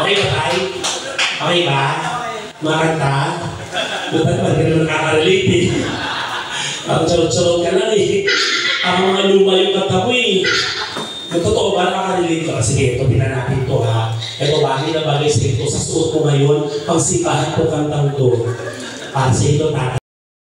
Okay ba tayo? Okay ba? Makanta? Buta naman, hindi naman nakaka-relate eh. Ang charot-charot ka lang eh. Ang mga luma yung kanta mo eh. Yung totoo ba nakaka-relate ka? Sige, ito pinanapin to ha. Ito bagay na bagay sa ito. Sa suot mo ngayon, pang sipahan ko kantang to. Para sa ito,